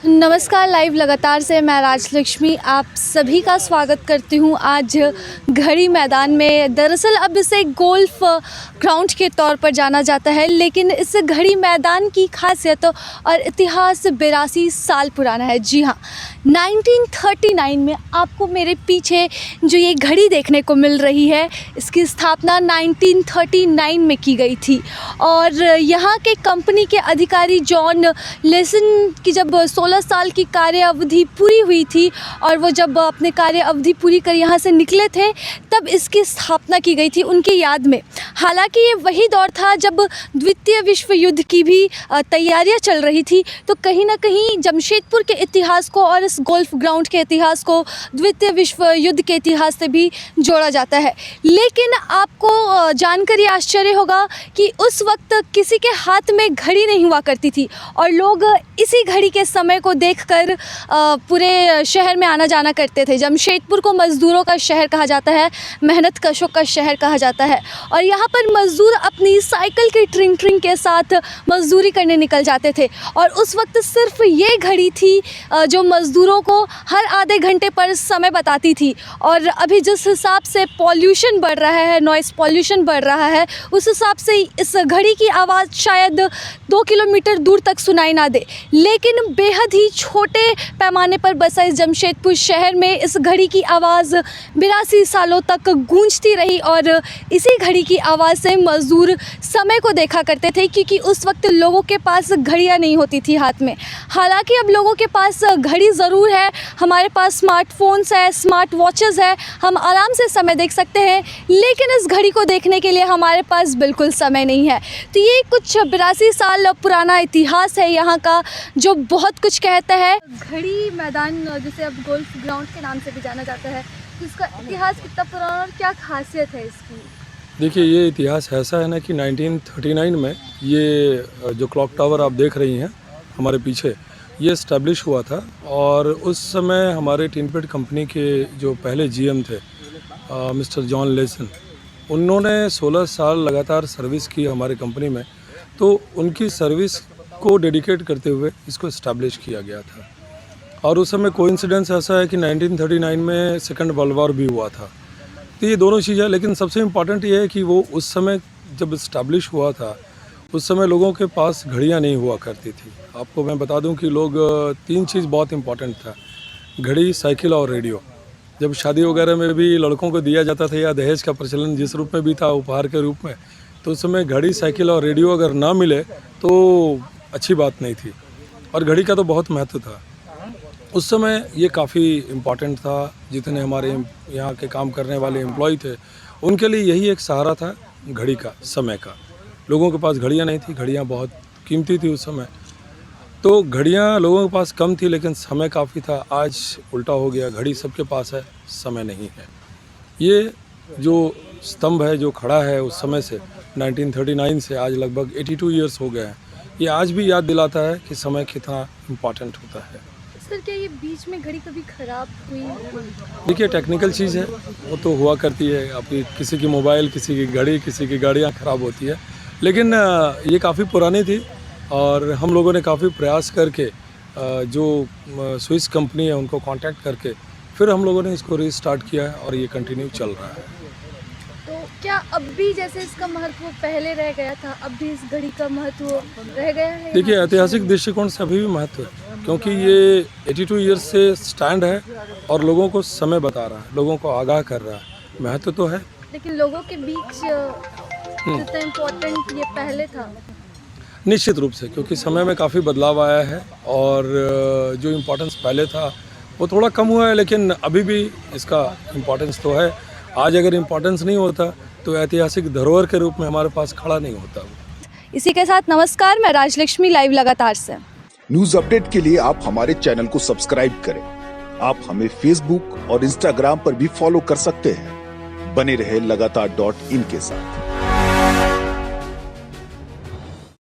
नमस्कार, लाइव लगातार से मैं राजलक्ष्मी आप सभी का स्वागत करती हूँ आज घड़ी मैदान में। दरअसल अब इसे गोल्फ ग्राउंड के तौर पर जाना जाता है, लेकिन इस घड़ी मैदान की खासियत और इतिहास 82 साल पुराना है। जी हाँ, 1939 में आपको मेरे पीछे जो ये घड़ी देखने को मिल रही है, इसकी स्थापना 1939 में की गई थी और यहाँ के कंपनी के अधिकारी जॉन लेसन की जब 16 साल की कार्य अवधि पूरी हुई थी और वो जब अपने कार्य अवधि पूरी कर यहाँ से निकले थे, तब इसकी स्थापना की गई थी उनकी याद में। हालांकि ये वही दौर था जब द्वितीय विश्व युद्ध की भी तैयारियां चल रही थी, तो कहीं ना कहीं जमशेदपुर के इतिहास को और इस गोल्फ ग्राउंड के इतिहास को द्वितीय विश्व युद्ध के इतिहास से भी जोड़ा जाता है। लेकिन आपको जानकर ये आश्चर्य होगा कि उस वक्त किसी के हाथ में घड़ी नहीं हुआ करती थी और लोग इसी घड़ी के समय को देखकर पूरे शहर में आना जाना करते थे। जमशेदपुर को मज़दूरों का शहर कहा जाता है, मेहनत कशों का शहर कहा जाता है और यहाँ पर मज़दूर अपनी साइकिल की ट्रिंग ट्रिंग के साथ मज़दूरी करने निकल जाते थे और उस वक्त सिर्फ ये घड़ी थी जो मज़दूरों को हर आधे घंटे पर समय बताती थी। और अभी जिस हिसाब से पॉल्यूशन बढ़ रहा है, नॉइज़ पॉल्यूशन बढ़ रहा है, उस हिसाब से इस घड़ी की आवाज़ शायद 2 किलोमीटर दूर तक सुनाई ना दे, लेकिन बेहद ही छोटे पैमाने पर बसा इस जमशेदपुर शहर में इस घड़ी की आवाज़ 82 सालों तक गूंजती रही और इसी घड़ी की आवाज़ से मज़दूर समय को देखा करते थे, क्योंकि उस वक्त लोगों के पास घड़ियाँ नहीं होती थी हाथ में। हालांकि अब लोगों के पास घड़ी ज़रूर है, हमारे पास स्मार्टफोन्स है, स्मार्ट वॉचेस है, हम आराम से समय देख सकते हैं, लेकिन इस घड़ी को देखने के लिए हमारे पास बिल्कुल समय नहीं है। तो ये कुछ 82 साल पुराना इतिहास है यहाँ का, जो बहुत कुछ कहता है। घड़ी मैदान जिसे अब गोल्फ ग्राउंड के नाम से भी जाना जाता है, तो इसका इतिहास कितना पुराना और क्या खासियत है इसकी? देखिए, ये इतिहास ऐसा है ना कि 1939 में ये जो क्लॉक टावर आप देख रही हैं हमारे पीछे, ये इस्टेब्लिश हुआ था और उस समय हमारे टिनपेट कंपनी के जो पहले जीएम थे मिस्टर जॉन लेसन, उन्होंने 16 साल लगातार सर्विस की हमारे कंपनी में, तो उनकी सर्विस को डेडिकेट करते हुए इसको इस्टेब्लिश किया गया था। और उस समय कोइंसिडेंस ऐसा है कि 1939 में सेकंड वर्ल्ड वॉर भी हुआ था, तो ये दोनों चीज़ें। लेकिन सबसे इम्पॉर्टेंट ये है कि वो उस समय जब इस्टेब्लिश हुआ था, उस समय लोगों के पास घड़ियाँ नहीं हुआ करती थी। आपको मैं बता दूं कि लोग 3 चीज़ बहुत इम्पॉर्टेंट था: घड़ी, साइकिल और रेडियो। जब शादी वगैरह में भी लड़कों को दिया जाता था या दहेज का प्रचलन जिस रूप में भी था, उपहार के रूप में, तो उस समय घड़ी, साइकिल और रेडियो अगर ना मिले तो अच्छी बात नहीं थी। और घड़ी का तो बहुत महत्व था उस समय, ये काफ़ी इम्पॉर्टेंट था। जितने हमारे यहाँ के काम करने वाले एम्प्लॉय थे, उनके लिए यही एक सहारा था घड़ी का, समय का। लोगों के पास घड़ियाँ नहीं थी, घड़ियाँ बहुत कीमती थी उस समय, तो घड़ियाँ लोगों के पास कम थी लेकिन समय काफ़ी था। आज उल्टा हो गया, घड़ी सबके पास है, समय नहीं है। ये जो स्तंभ है जो खड़ा है उस समय से 1939 से आज लगभग 82 ईयर्स हो गए हैं, ये आज भी याद दिलाता है कि समय कितना इम्पॉर्टेंट होता है। सर, क्या ये बीच में घड़ी कभी ख़राब हुई? देखिए, टेक्निकल चीज़ है, वो तो हुआ करती है। आपकी किसी की मोबाइल, किसी की घड़ी, किसी की गाड़ियाँ ख़राब होती है, लेकिन ये काफ़ी पुरानी थी और हम लोगों ने काफ़ी प्रयास करके जो स्विस कंपनी है उनको कांटेक्ट करके फिर हम लोगों ने इसको रीस्टार्ट किया है और ये कंटिन्यू चल रहा है। तो क्या अब भी जैसे इसका महत्व पहले रह गया था, अब भी इस घड़ी का महत्व रह गया है? देखिए, ऐतिहासिक दृष्टिकोण से अभी भी महत्व है, क्योंकि ये 82 ईयर्स से स्टैंड है और लोगों को समय बता रहा है, लोगों को आगाह कर रहा है। महत्व तो है, लेकिन लोगों के बीच जितना इम्पोर्टेंट ये पहले था। निश्चित रूप से, क्योंकि समय में काफ़ी बदलाव आया है और जो इम्पोर्टेंस पहले था वो थोड़ा कम हुआ है, लेकिन अभी भी इसका इम्पोर्टेंस तो है। आज अगर इम्पोर्टेंस नहीं होता तो ऐतिहासिक धरोहर के रूप में हमारे पास खड़ा नहीं होता। इसी के साथ नमस्कार, मैं राजलक्ष्मी, लाइव लगातार से। न्यूज अपडेट के लिए आप हमारे चैनल को सब्सक्राइब करें। आप हमें फेसबुक और इंस्टाग्राम पर भी फॉलो कर सकते हैं। बने रहे लगातार.in के साथ।